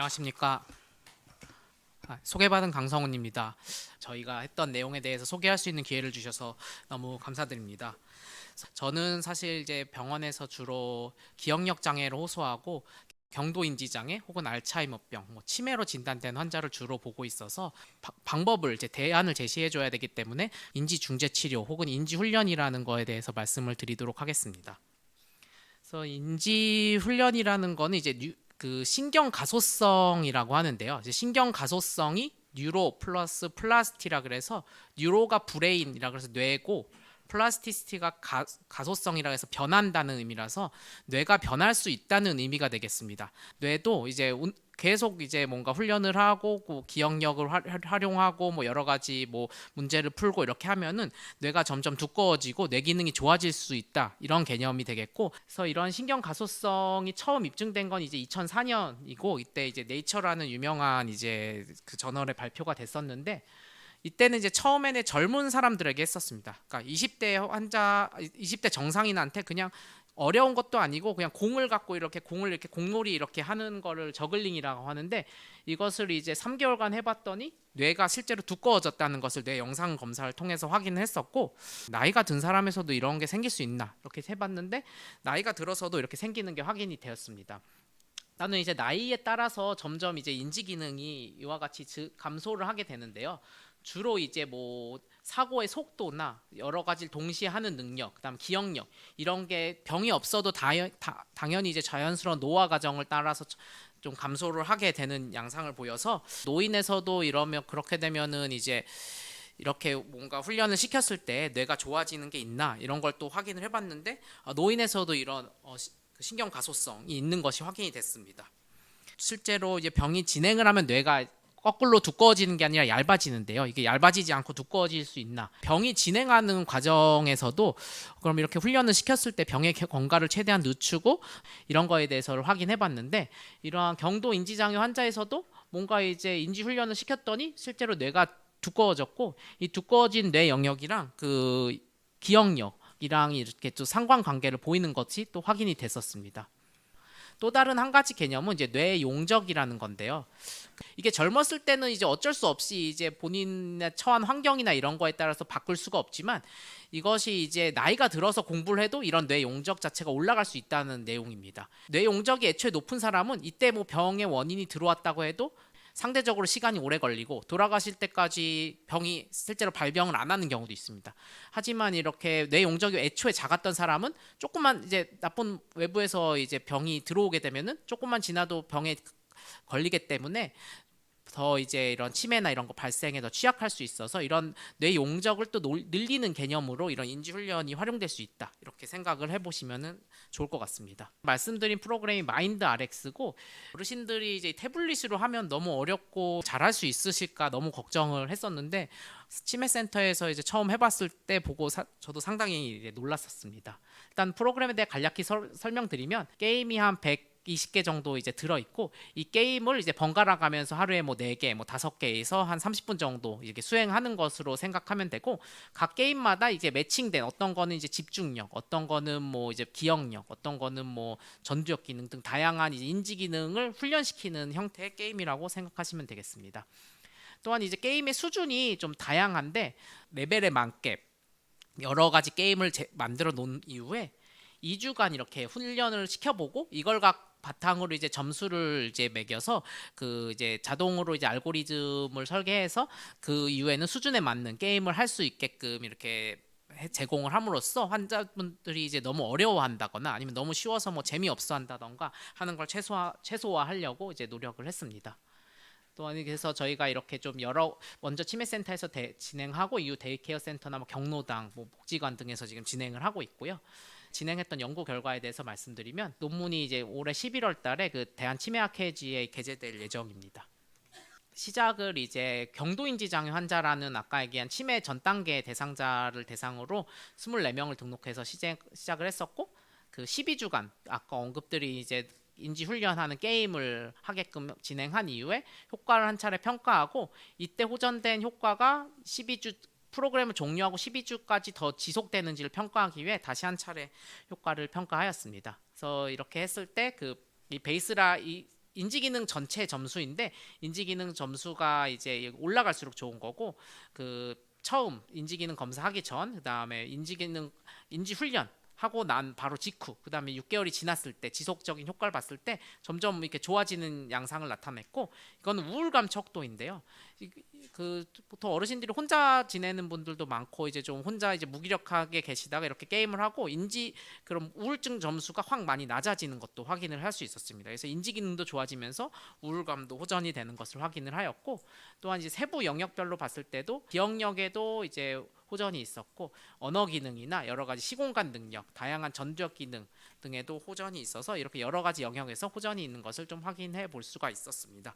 안녕하십니까. 소개받은 강성훈입니다. 저희가 했던 내용에 대해서 소개할 수 있는 기회를 주셔서 너무 감사드립니다. 저는 사실 이제 병원에서 주로 기억력 장애를 호소하고 경도 인지 장애 혹은 알츠하이머병, 치매로 진단된 환자를 주로 보고 있어서 방법을 이제 대안을 제시해 줘야 되기 때문에 인지 중재 치료 혹은 인지 훈련이라는 거에 대해서 말씀을 드리도록 하겠습니다. 그래서 인지 훈련이라는 거는 이제 그 신경 가소성이라고 하는데요. 이제 신경 가소성이 뉴로 플러스 플라스티라 그래서 뉴로가 브레인이라 그래서 뇌고 플라스티시티가 가소성이라 해서 변한다는 의미라서 뇌가 변할 수 있다는 의미가 되겠습니다. 뇌도 이제 계속 이제 뭔가 훈련을 하고 기억력을 활용하고 뭐 여러 가지 뭐 문제를 풀고 이렇게 하면은 뇌가 점점 두꺼워지고 뇌 기능이 좋아질 수 있다, 이런 개념이 되겠고, 그래서 이런 신경 가소성이 처음 입증된 건 이제 2004년이고 이때 이제 네이처라는 유명한 이제 그 저널에 발표가 됐었는데, 이때는 이제 처음에는 젊은 사람들에게 했었습니다. 그러니까 20대 환자, 20대 정상인한테 그냥 어려운 것도 아니고 그냥 공을 갖고 공을 이렇게 공놀이 이렇게 하는 거를 저글링이라고 하는데, 이것을 이제 3개월간 해봤더니 뇌가 실제로 두꺼워졌다는 것을 뇌 영상 검사를 통해서 확인을 했었고, 나이가 든 사람에서도 이런 게 생길 수 있나 이렇게 해봤는데 나이가 들어서도 이렇게 생기는 게 확인이 되었습니다. 나는 이제 나이에 따라서 점점 이제 인지 기능이 이와 같이 감소를 하게 되는데요. 주로 이제 뭐 사고의 속도나 여러 가지를 동시에 하는 능력, 그다음 기억력, 이런 게 병이 없어도 당연히 이제 자연스러운 노화 과정을 따라서 좀 감소를 하게 되는 양상을 보여서, 노인에서도 이러면 그렇게 되면은 이제 이렇게 뭔가 훈련을 시켰을 때 뇌가 좋아지는 게 있나 이런 걸 또 확인을 해봤는데, 노인에서도 이런 신경 가소성이 있는 것이 확인이 됐습니다. 실제로 이제 병이 진행을 하면 뇌가 거꾸로 두꺼워지는 게 아니라 얇아지는데요. 이게 얇아지지 않고 두꺼워질 수 있나? 병이 진행하는 과정에서도 그럼 이렇게 훈련을 시켰을 때 병의 권가를 최대한 늦추고 이런 거에 대해서를 확인해 봤는데, 이러한 경도 인지장애 환자에서도 뭔가 이제 인지 훈련을 시켰더니 실제로 뇌가 두꺼워졌고, 이 두꺼워진 뇌 영역이랑 그 기억력이랑 이렇게 또 상관관계를 보이는 것이 또 확인이 됐었습니다. 또 다른 한 가지 개념은 이제 뇌 용적이라는 건데요. 이게 젊었을 때는 이제 어쩔 수 없이 이제 본인의 처한 환경이나 이런 거에 따라서 바꿀 수가 없지만, 이것이 이제 나이가 들어서 공부를 해도 이런 뇌 용적 자체가 올라갈 수 있다는 내용입니다. 뇌 용적이 애초에 높은 사람은 이때 뭐 병의 원인이 들어왔다고 해도 상대적으로 시간이 오래 걸리고 돌아가실 때까지 병이 실제로 발병을 안 하는 경우도 있습니다. 하지만 이렇게 뇌 용적이 애초에 작았던 사람은 조금만 이제 나쁜 외부에서 이제 병이 들어오게 되면은 조금만 지나도 병에 걸리기 때문에 더 이제 이런 치매나 이런 거 발생에 더 취약할 수 있어서, 이런 뇌 용적을 또 늘리는 개념으로 이런 인지 훈련이 활용될 수 있다, 이렇게 생각을 해보시면 좋을 것 같습니다. 말씀드린 프로그램이 마인드 RX고, 어르신들이 이제 태블릿으로 하면 너무 어렵고 잘할 수 있으실까 너무 걱정을 했었는데, 치매 센터에서 이제 처음 해봤을 때 보고 저도 상당히 놀랐었습니다. 일단 프로그램에 대해 간략히 설명드리면, 게임이 한 120개 정도 이제 들어있고, 이 게임을 이제 번갈아 가면서 하루에 뭐 4개, 뭐 5개에서 한 30분 정도 이렇게 수행하는 것으로 생각하면 되고, 각 게임마다 이제 매칭된, 어떤 거는 이제 집중력, 어떤 거는 뭐 이제 기억력, 어떤 거는 뭐 전두엽 기능 등 다양한 이제 인지 기능을 훈련시키는 형태의 게임이라고 생각하시면 되겠습니다. 또한 이제 게임의 수준이 좀 다양한데, 레벨에 맞게 여러 가지 게임을 만들어 놓은 이후에 2주간 이렇게 훈련을 시켜보고, 이걸 바탕으로 이제 점수를 이제 매겨서 그 이제 자동으로 이제 알고리즘을 설계해서 그 이후에는 수준에 맞는 게임을 할 수 있게끔 이렇게 제공을 함으로써 환자분들이 이제 너무 어려워한다거나 아니면 너무 쉬워서 뭐 재미없어 한다던가 하는 걸 최소화하려고 이제 노력을 했습니다. 또한 그래서 저희가 이렇게 좀 먼저 치매센터에서 진행하고, 이후 데이케어 센터나 뭐 경로당, 뭐 복지관 등에서 지금 진행을 하고 있고요. 진행했던 연구 결과에 대해서 말씀드리면, 논문이 이제 올해 11월 달에 그 대한치매학회지에 게재될 예정입니다. 시작을 이제 경도인지 장애 환자라는 아까 얘기한 치매 전 단계 대상자를 대상으로 24명을 등록해서 시작을 했었고, 그 12주간 아까 언급들이 이제 인지 훈련하는 게임을 하게끔 진행한 이후에 효과를 한 차례 평가하고, 이때 호전된 효과가 12주 프로그램을 종료하고 12주까지 더 지속되는지를 평가하기 위해 다시 한 차례 효과를 평가하였습니다. 그래서 이렇게 했을 때 이 인지 기능 전체 점수인데 인지 기능 점수가 이제 올라갈수록 좋은 거고 그 처음 인지 기능 검사하기 전 그다음에 인지 훈련 하고 난 바로 직후 그다음에 6개월이 지났을 때 지속적인 효과를 봤을 때 점점 이렇게 좋아지는 양상을 나타냈고 이거는 우울감 척도인데요. 그 보통 어르신들이 혼자 지내는 분들도 많고 이제 좀 혼자 이제 무기력하게 계시다가 이렇게 게임을 하고 그럼 우울증 점수가 확 많이 낮아지는 것도 확인을 할 수 있었습니다. 그래서 인지 기능도 좋아지면서 우울감도 호전이 되는 것을 확인을 하였고 또한 이제 세부 영역별로 봤을 때도 기억력에도 이제 호전이 있었고 언어 기능이나 여러 가지 시공간 능력, 다양한 전두엽 기능 등에도 호전이 있어서 이렇게 여러 가지 영역에서 호전이 있는 것을 좀 확인해 볼 수가 있었습니다.